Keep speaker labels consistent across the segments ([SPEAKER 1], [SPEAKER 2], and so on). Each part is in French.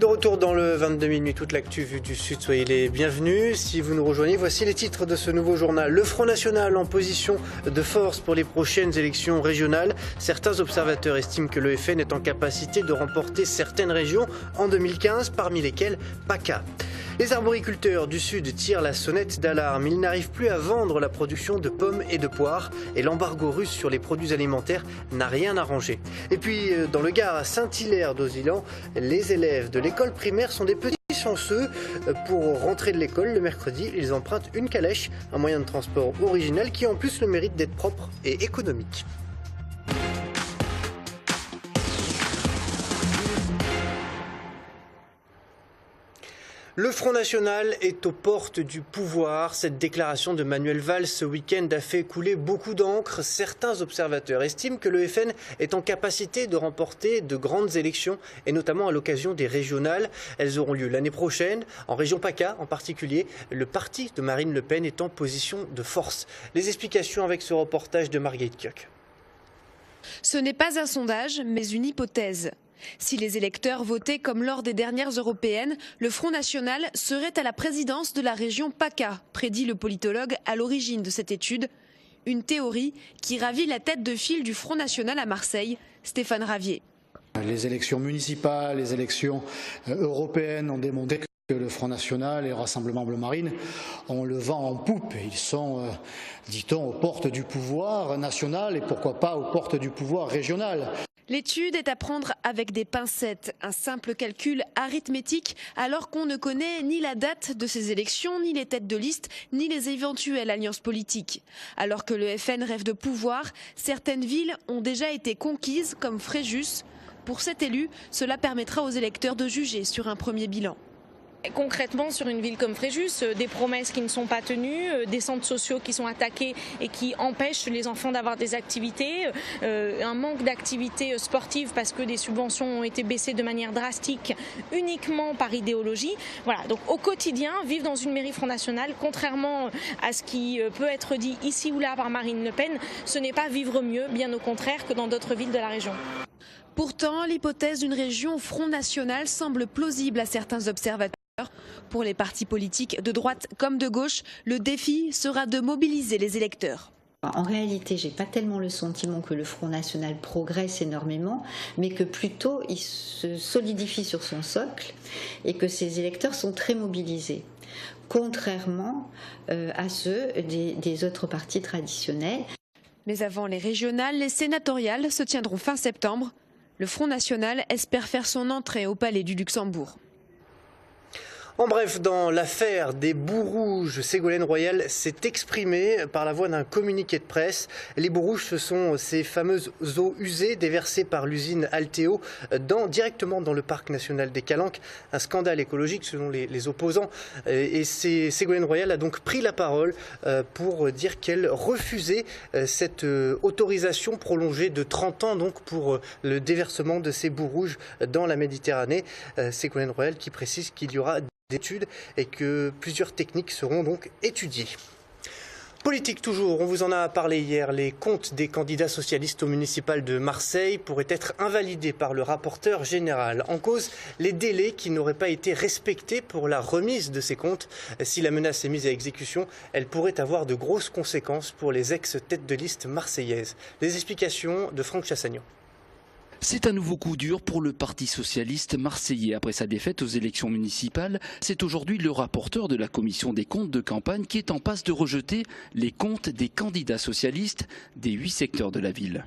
[SPEAKER 1] retour dans le 22 minuit, toute l'actu vue du Sud, soyez les bienvenus. Si vous nous rejoignez, voici les titres de ce nouveau journal. Le Front National en position de force pour les prochaines élections régionales. Certains observateurs estiment que le FN est en capacité de remporter certaines régions en 2015, parmi lesquelles PACA. Les arboriculteurs du Sud tirent la sonnette d'alarme. Ils n'arrivent plus à vendre la production de pommes et de poires et l'embargo russe sur les produits alimentaires n'a rien arrangé. Et puis, dans le Gard, à Saint-Hilaire-d'Auzilan, les élèves de l'école primaire sont des petits chanceux. Pour rentrer de l'école le mercredi, ils empruntent une calèche, un moyen de transport original qui a en plus le mérite d'être propre et économique. Le Front National est aux portes du pouvoir. Cette déclaration de Manuel Valls ce week-end a fait couler beaucoup d'encre. Certains observateurs estiment que le FN est en capacité de remporter de grandes élections, et notamment à l'occasion des régionales. Elles auront lieu l'année prochaine. En région PACA en particulier, le parti de Marine Le Pen est en position de force. Les explications avec ce reportage de Marguerite Kioch.
[SPEAKER 2] Ce n'est pas un sondage, mais une hypothèse. Si les électeurs votaient comme lors des dernières européennes, le Front National serait à la présidence de la région PACA, prédit le politologue à l'origine de cette étude. Une théorie qui ravit la tête de file du Front National à Marseille, Stéphane Ravier.
[SPEAKER 3] Les élections municipales, les élections européennes ont démontré que le Front National et le Rassemblement Bleu Marine ont le vent en poupe. Ils sont, dit-on, aux portes du pouvoir national et pourquoi pas aux portes du pouvoir régional.
[SPEAKER 2] L'étude est à prendre avec des pincettes, un simple calcul arithmétique alors qu'on ne connaît ni la date de ces élections, ni les têtes de liste, ni les éventuelles alliances politiques. Alors que le FN rêve de pouvoir, certaines villes ont déjà été conquises comme Fréjus. Pour cet élu, cela permettra aux électeurs de juger sur un premier bilan.
[SPEAKER 4] Concrètement, sur une ville comme Fréjus, des promesses qui ne sont pas tenues, des centres sociaux qui sont attaqués et qui empêchent les enfants d'avoir des activités, un manque d'activités sportives parce que des subventions ont été baissées de manière drastique uniquement par idéologie. Voilà, donc au quotidien, vivre dans une mairie Front National, contrairement à ce qui peut être dit ici ou là par Marine Le Pen, ce n'est pas vivre mieux, bien au contraire, que dans d'autres villes de la région.
[SPEAKER 2] Pourtant, l'hypothèse d'une région Front National semble plausible à certains observateurs. Pour les partis politiques de droite comme de gauche, le défi sera de mobiliser les électeurs.
[SPEAKER 5] En réalité, je n'ai pas tellement le sentiment que le Front National progresse énormément, mais que plutôt il se solidifie sur son socle et que ses électeurs sont très mobilisés, contrairement à ceux des autres partis traditionnels.
[SPEAKER 2] Mais avant les régionales, les sénatoriales se tiendront fin septembre. Le Front National espère faire son entrée au Palais du Luxembourg.
[SPEAKER 1] En bref, dans l'affaire des boues rouges, Ségolène Royal s'est exprimée par la voie d'un communiqué de presse. Les boues rouges, ce sont ces fameuses eaux usées déversées par l'usine Alteo directement dans le parc national des Calanques. Un scandale écologique selon les opposants. Et Ségolène Royal a donc pris la parole pour dire qu'elle refusait cette autorisation prolongée de 30 ans donc pour le déversement de ces boues rouges dans la Méditerranée. Ségolène Royal qui précise qu'il y aura d'études et que plusieurs techniques seront donc étudiées. Politique toujours, on vous en a parlé hier, les comptes des candidats socialistes au municipal de Marseille pourraient être invalidés par le rapporteur général. En cause, les délais qui n'auraient pas été respectés pour la remise de ces comptes. Si la menace est mise à exécution, elle pourrait avoir de grosses conséquences pour les ex-têtes de liste marseillaises. Les explications de Franck Chassagnon.
[SPEAKER 6] C'est un nouveau coup dur pour le Parti socialiste marseillais. Après sa défaite aux élections municipales, c'est aujourd'hui le rapporteur de la commission des comptes de campagne qui est en passe de rejeter les comptes des candidats socialistes des 8 secteurs de la ville.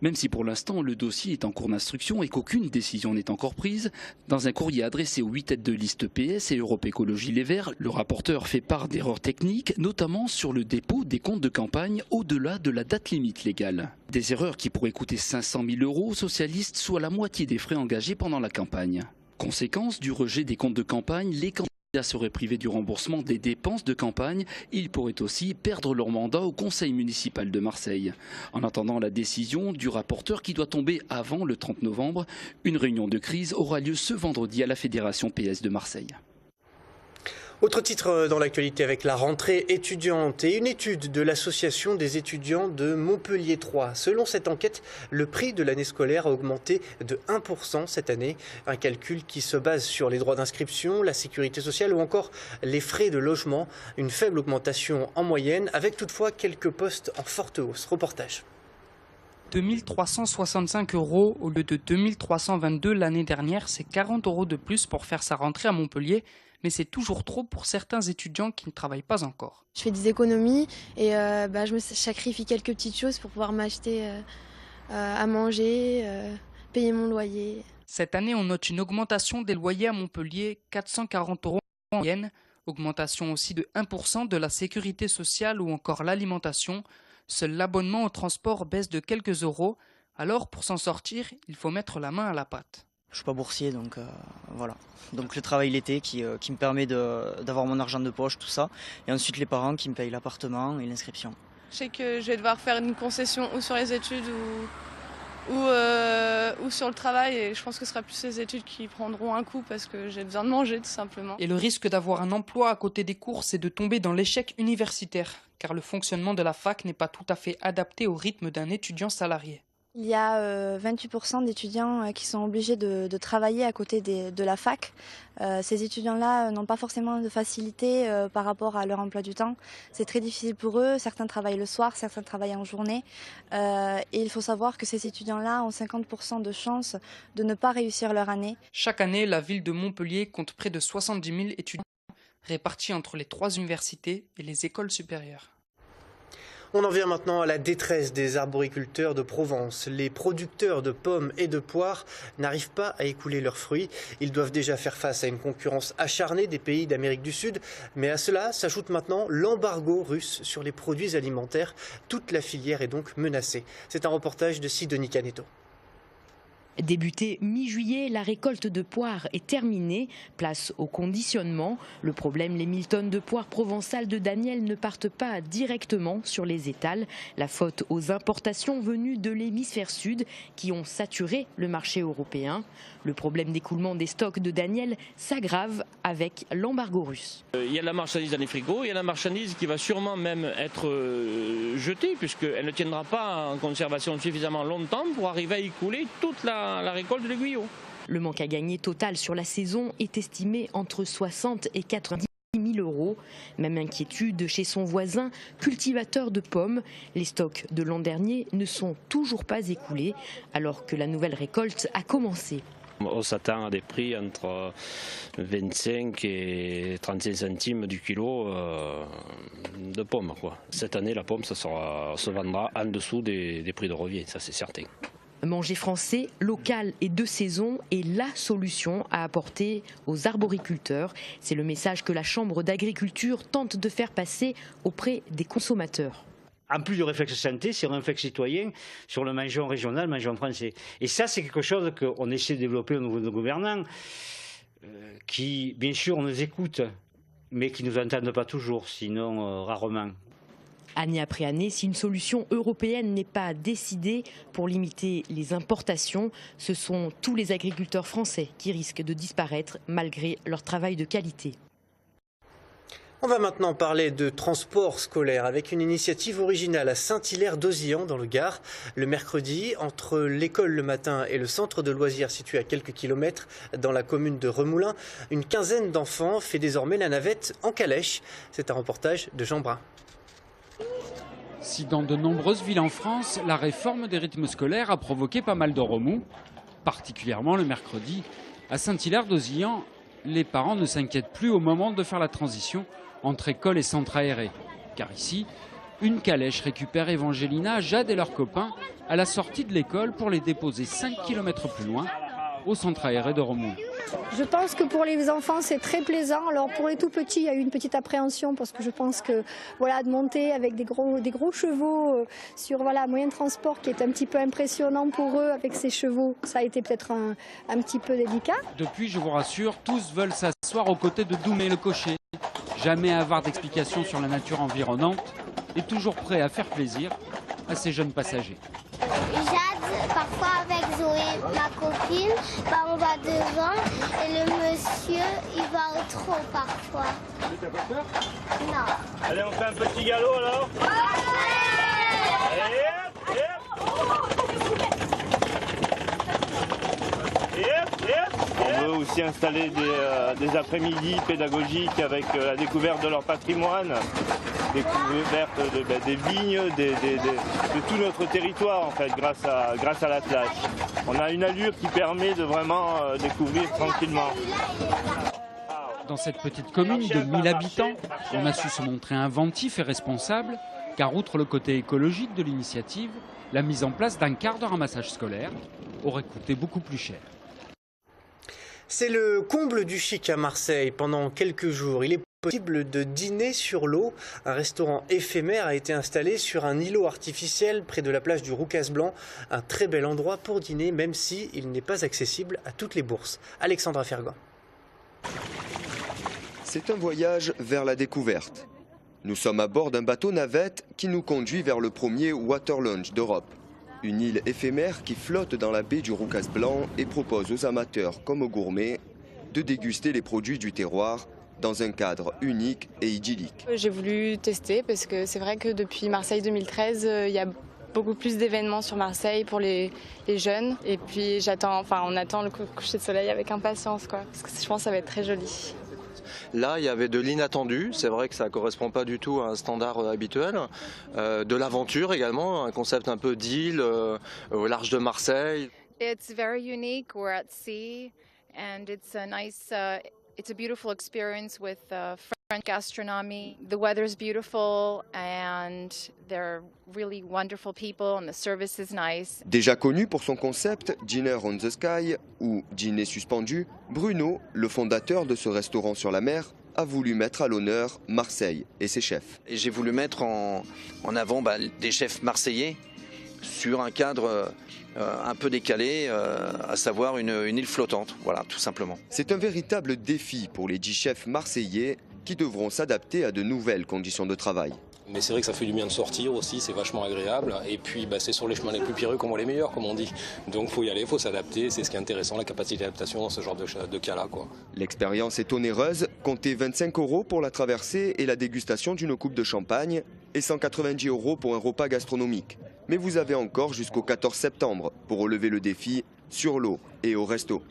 [SPEAKER 6] Même si pour l'instant le dossier est en cours d'instruction et qu'aucune décision n'est encore prise, dans un courrier adressé aux 8 têtes de liste PS et Europe Écologie Les Verts, le rapporteur fait part d'erreurs techniques, notamment sur le dépôt des comptes de campagne au-delà de la date limite légale. Des erreurs qui pourraient coûter 500 000 € aux socialistes, soit la moitié des frais engagés pendant la campagne. Conséquence du rejet des comptes de campagne, les candidats seraient privés du remboursement des dépenses de campagne. Ils pourraient aussi perdre leur mandat au conseil municipal de Marseille. En attendant la décision du rapporteur qui doit tomber avant le 30 novembre, une réunion de crise aura lieu ce vendredi à la Fédération PS de Marseille.
[SPEAKER 1] Autre titre dans l'actualité avec la rentrée étudiante et une étude de l'association des étudiants de Montpellier 3. Selon cette enquête, le prix de l'année scolaire a augmenté de 1% cette année. Un calcul qui se base sur les droits d'inscription, la sécurité sociale ou encore les frais de logement. Une faible augmentation en moyenne avec toutefois quelques postes en forte hausse. Reportage.
[SPEAKER 7] 2 365 € au lieu de 2 322 l'année dernière, c'est 40 € de plus pour faire sa rentrée à Montpellier. Mais c'est toujours trop pour certains étudiants qui ne travaillent pas encore.
[SPEAKER 8] Je fais des économies et je me sacrifie quelques petites choses pour pouvoir m'acheter à manger, payer mon loyer.
[SPEAKER 7] Cette année, on note une augmentation des loyers à Montpellier, 440 € en moyenne. Augmentation aussi de 1% de la sécurité sociale ou encore l'alimentation. Seul l'abonnement au transport baisse de quelques euros. Alors pour s'en sortir, il faut mettre la main à la pâte.
[SPEAKER 9] Je suis pas boursier, donc voilà. Donc le travail l'été qui me permet d'avoir mon argent de poche, tout ça. Et ensuite les parents qui me payent l'appartement et l'inscription.
[SPEAKER 10] Je sais que je vais devoir faire une concession ou sur les études ou sur le travail. Et je pense que ce sera plus les études qui prendront un coup parce que j'ai besoin de manger tout simplement.
[SPEAKER 7] Et le risque d'avoir un emploi à côté des cours, c'est de tomber dans l'échec universitaire. Car le fonctionnement de la fac n'est pas tout à fait adapté au rythme d'un étudiant salarié.
[SPEAKER 8] Il y a 28% d'étudiants qui sont obligés de travailler à côté de la fac. Ces étudiants-là n'ont pas forcément de facilité par rapport à leur emploi du temps. C'est très difficile pour eux. Certains travaillent le soir, certains travaillent en journée. Et il faut savoir que ces étudiants-là ont 50% de chances de ne pas réussir leur année.
[SPEAKER 7] Chaque année, la ville de Montpellier compte près de 70 000 étudiants répartis entre les 3 universités et les écoles supérieures.
[SPEAKER 1] On en vient maintenant à la détresse des arboriculteurs de Provence. Les producteurs de pommes et de poires n'arrivent pas à écouler leurs fruits. Ils doivent déjà faire face à une concurrence acharnée des pays d'Amérique du Sud. Mais à cela s'ajoute maintenant l'embargo russe sur les produits alimentaires. Toute la filière est donc menacée. C'est un reportage de Sidonie Caneto.
[SPEAKER 11] Débutée mi-juillet, la récolte de poires est terminée. Place au conditionnement. Le problème, les 1000 tonnes de poires provençales de Daniel ne partent pas directement sur les étals. La faute aux importations venues de l'hémisphère sud qui ont saturé le marché européen. Le problème d'écoulement des stocks de Daniel s'aggrave avec l'embargo russe.
[SPEAKER 12] Il y a la marchandise dans les frigos, il y a la marchandise qui va sûrement même être jetée puisqu'elle ne tiendra pas en conservation suffisamment longtemps pour arriver à écouler toute la récolte de Guyot.
[SPEAKER 11] Le manque à gagner total sur la saison est estimé entre 60 et 90 000 €. Même inquiétude chez son voisin, cultivateur de pommes. Les stocks de l'an dernier ne sont toujours pas écoulés alors que la nouvelle récolte a commencé.
[SPEAKER 12] On s'attend à des prix entre 25 et 35 centimes du kilo de pommes, quoi. Cette année, la pomme se vendra en dessous des prix de revient, ça c'est certain.
[SPEAKER 11] Manger français, local et de saison est la solution à apporter aux arboriculteurs. C'est le message que la Chambre d'agriculture tente de faire passer auprès des consommateurs.
[SPEAKER 13] En plus du réflexe santé, c'est un réflexe citoyen sur le mangeons régional, mangeons français. Et ça, c'est quelque chose qu'on essaie de développer au niveau de nos gouvernants, qui, bien sûr, nous écoutent, mais qui ne nous entendent pas toujours, sinon rarement.
[SPEAKER 11] Année après année, si une solution européenne n'est pas décidée pour limiter les importations, ce sont tous les agriculteurs français qui risquent de disparaître malgré leur travail de qualité.
[SPEAKER 1] On va maintenant parler de transport scolaire avec une initiative originale à Saint-Hilaire-d'Auzillan dans le Gard. Le mercredi, entre l'école le matin et le centre de loisirs situé à quelques kilomètres dans la commune de Remoulins, une quinzaine d'enfants fait désormais la navette en calèche. C'est un reportage de Jean Brun.
[SPEAKER 14] Si dans de nombreuses villes en France, la réforme des rythmes scolaires a provoqué pas mal de remous, particulièrement le mercredi, à Saint-Hilaire-d'Auzillan, les parents ne s'inquiètent plus au moment de faire la transition entre école et centre aéré. Car ici, une calèche récupère Evangelina, Jade et leurs copains à la sortie de l'école pour les déposer 5 km plus loin, au centre aéré de Remoulins.
[SPEAKER 15] Je pense que pour les enfants c'est très plaisant. Alors pour les tout petits il y a eu une petite appréhension parce que je pense que voilà, de monter avec des gros chevaux sur un moyen de transport qui est un petit peu impressionnant pour eux avec ces chevaux, ça a été peut-être un petit peu délicat.
[SPEAKER 14] Depuis, je vous rassure, tous veulent s'asseoir aux côtés de Doumé le cocher. Jamais avoir d'explications sur la nature environnante et toujours prêt à faire plaisir à ces jeunes passagers.
[SPEAKER 16] Jade parfois avec Zoé, ma copine, on va devant et le monsieur, il va au trot parfois.
[SPEAKER 17] T'as pas peur?
[SPEAKER 16] Non.
[SPEAKER 17] Allez, on fait un petit galop alors? On veut aussi installer des après-midi pédagogiques avec la découverte de leur patrimoine, découverte des vignes, de tout notre territoire en fait, grâce à l'attelage. On a une allure qui permet de vraiment découvrir tranquillement.
[SPEAKER 14] Dans cette petite commune de 1000 habitants, on a su se montrer inventif et responsable, car outre le côté écologique de l'initiative, la mise en place d'un quart de ramassage scolaire aurait coûté beaucoup plus cher.
[SPEAKER 1] C'est le comble du chic à Marseille. Pendant quelques jours, il est possible de dîner sur l'eau. Un restaurant éphémère a été installé sur un îlot artificiel près de la plage du Roucas Blanc. Un très bel endroit pour dîner, même s'il n'est pas accessible à toutes les bourses. Alexandra Fergan.
[SPEAKER 18] C'est un voyage vers la découverte. Nous sommes à bord d'un bateau navette qui nous conduit vers le premier water lounge d'Europe. Une île éphémère qui flotte dans la baie du Roucas Blanc et propose aux amateurs comme aux gourmets de déguster les produits du terroir dans un cadre unique et idyllique.
[SPEAKER 19] J'ai voulu tester parce que c'est vrai que depuis Marseille 2013, il y a beaucoup plus d'événements sur Marseille pour les jeunes. Et puis on attend le coucher de soleil avec impatience, parce que je pense que ça va être très joli.
[SPEAKER 20] Là, il y avait de l'inattendu, c'est vrai que ça ne correspond pas du tout à un standard habituel. De l'aventure également, un concept un peu d'île au large de Marseille.
[SPEAKER 21] It's very unique, we're at sea and it's a beautiful experience with French gastronomy. The weather's beautiful and they're really wonderful people and the service is nice.
[SPEAKER 18] Déjà connu pour son concept Dinner on the Sky ou Dîner suspendu, Bruno, le fondateur de ce restaurant sur la mer, a voulu mettre à l'honneur Marseille et ses chefs.
[SPEAKER 22] Et j'ai voulu mettre en avant des chefs marseillais sur un cadre un peu décalé, à savoir une île flottante, voilà, tout simplement.
[SPEAKER 18] C'est un véritable défi pour les 10 chefs marseillais qui devront s'adapter à de nouvelles conditions de travail.
[SPEAKER 23] Mais c'est vrai que ça fait du bien de sortir aussi, c'est vachement agréable. Et puis c'est sur les chemins les plus pierreux qu'on voit les meilleurs, comme on dit. Donc il faut y aller, il faut s'adapter, c'est ce qui est intéressant, la capacité d'adaptation dans ce genre de cas-là.
[SPEAKER 18] L'expérience est onéreuse, comptez 25 € pour la traversée et la dégustation d'une coupe de champagne et 190 € pour un repas gastronomique. Mais vous avez encore jusqu'au 14 septembre pour relever le défi sur l'eau et au resto.